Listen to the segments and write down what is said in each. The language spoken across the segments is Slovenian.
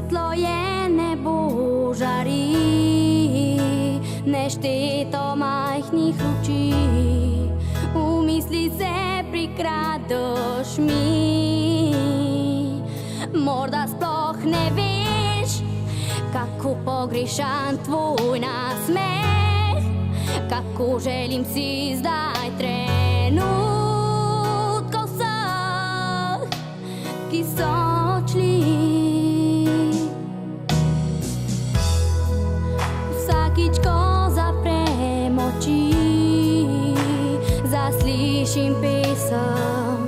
Svetlo je nebo žarí, než tieto majchních lučí. Umysli se prikrádoš mi, morda sploh nevieš, kako pogrišam tvoj násmech, kako želim si zdaj trenutkov vseh, ki so odšli. Vsakič, ko zaprem oči, zaslišim pesem,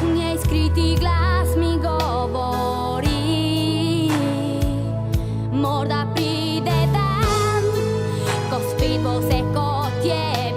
v nej skrytý glas mi govorí. Morda pride dan, ko spet bo vse kot je